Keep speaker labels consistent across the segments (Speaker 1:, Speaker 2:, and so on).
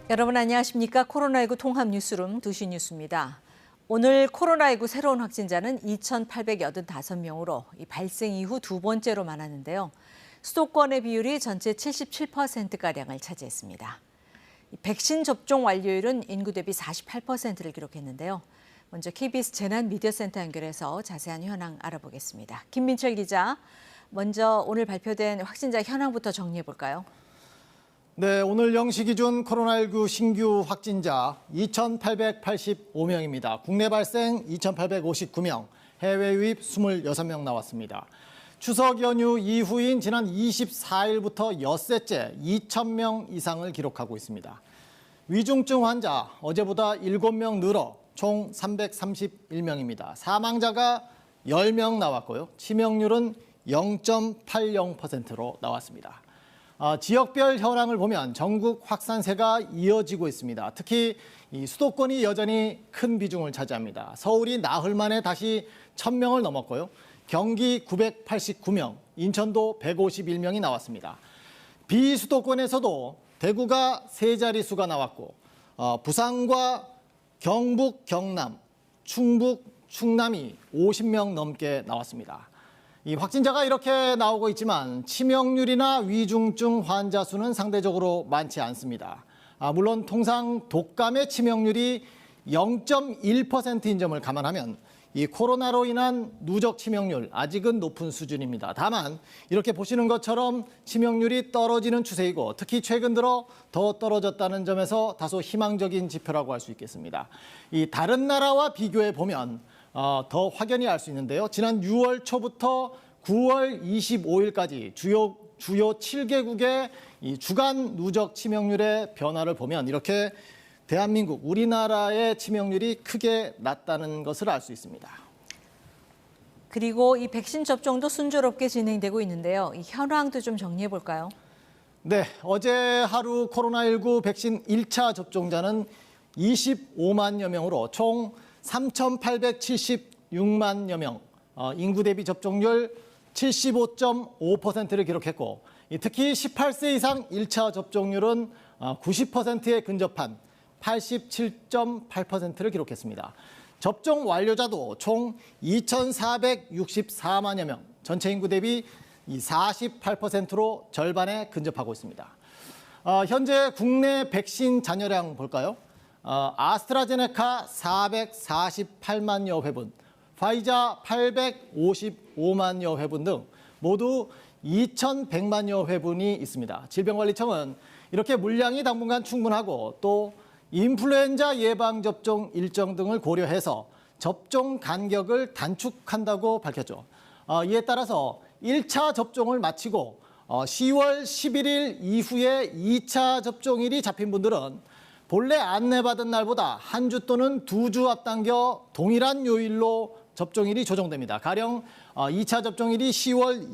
Speaker 1: 여러분 안녕하십니까? 코로나19 통합 뉴스룸 2시 뉴스입니다. 오늘 코로나19 새로운 확진자는 2,885명으로 발생 이후 두 번째로 많았는데요. 수도권의 비율이 전체 77%가량을 차지했습니다. 백신 접종 완료율은 인구 대비 48%를 기록했는데요. 먼저 KBS 재난미디어센터 연결해서 자세한 현황 알아보겠습니다. 김민철 기자, 먼저 오늘 발표된 확진자 현황부터 정리해 볼까요?
Speaker 2: 네, 오늘 0시 기준 코로나19 신규 확진자 2,885명입니다. 국내 발생 2,859명, 해외 유입 26명 나왔습니다. 추석 연휴 이후인 지난 24일부터 엿새째 2,000명 이상을 기록하고 있습니다. 위중증 환자 어제보다 7명 늘어 총 331명입니다. 사망자가 10명 나왔고요. 치명률은 0.80%로 나왔습니다. 지역별 현황을 보면 전국 확산세가 이어지고 있습니다. 특히 수도권이 여전히 큰 비중을 차지합니다. 서울이 나흘 만에 다시 1,000명을 넘었고요. 경기 989명, 인천도 151명이 나왔습니다. 비수도권에서도 대구가 세 자릿수가 나왔고 부산과 경북, 경남, 충북, 충남이 50명 넘게 나왔습니다. 이 확진자가 이렇게 나오고 있지만 치명률이나 위중증 환자 수는 상대적으로 많지 않습니다. 물론 통상 독감의 치명률이 0.1%인 점을 감안하면 이 코로나로 인한 누적 치명률 아직은 높은 수준입니다. 다만 이렇게 보시는 것처럼 치명률이 떨어지는 추세이고 특히 최근 들어 더 떨어졌다는 점에서 다소 희망적인 지표라고 할 수 있겠습니다. 이 다른 나라와 비교해 보면 더 확연히 알 수 있는데요. 지난 6월 초부터 9월 25일까지 주요 7개국의 이 주간 누적 치명률의 변화를 보면 이렇게 대한민국, 우리나라의 치명률이 크게 낮다는 것을 알 수 있습니다.
Speaker 1: 그리고 이 백신 접종도 순조롭게 진행되고 있는데요. 이 현황도 좀 정리해 볼까요?
Speaker 2: 네, 어제 하루 코로나19 백신 1차 접종자는 25만여 명으로 총 3,876만여 명, 인구 대비 접종률 75.5%를 기록했고 특히 18세 이상 1차 접종률은 90%에 근접한 87.8%를 기록했습니다. 접종 완료자도 총 2,464만여 명, 전체 인구 대비 48%로 절반에 근접하고 있습니다. 현재 국내 백신 잔여량 볼까요? 아스트라제네카 448만여 회분, 파이자 855만여 회분 등 모두 2,100만여 회분이 있습니다. 질병관리청은 이렇게 물량이 당분간 충분하고 또 인플루엔자 예방접종 일정 등을 고려해서 접종 간격을 단축한다고 밝혔죠. 이에 따라서 1차 접종을 마치고 10월 11일 이후에 2차 접종일이 잡힌 분들은 본래 안내받은 날보다 한 주 또는 2주 앞당겨 동일한 요일로 접종일이 조정됩니다. 가령 2차 접종일이 10월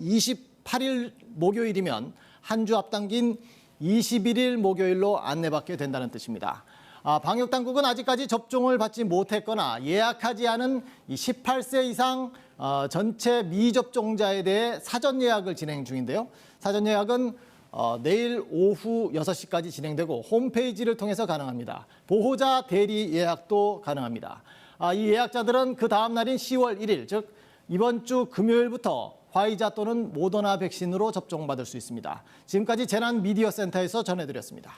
Speaker 2: 28일 목요일이면 한 주 앞당긴 21일 목요일로 안내받게 된다는 뜻입니다. 방역당국은 아직까지 접종을 받지 못했거나 예약하지 않은 18세 이상 전체 미접종자에 대해 사전 예약을 진행 중인데요. 사전 예약은 내일 오후 6시까지 진행되고 홈페이지를 통해서 가능합니다. 보호자 대리 예약도 가능합니다. 이 예약자들은 그 다음 날인 10월 1일, 즉 이번 주 금요일부터 화이자 또는 모더나 백신으로 접종받을 수 있습니다. 지금까지 재난미디어센터에서 전해드렸습니다.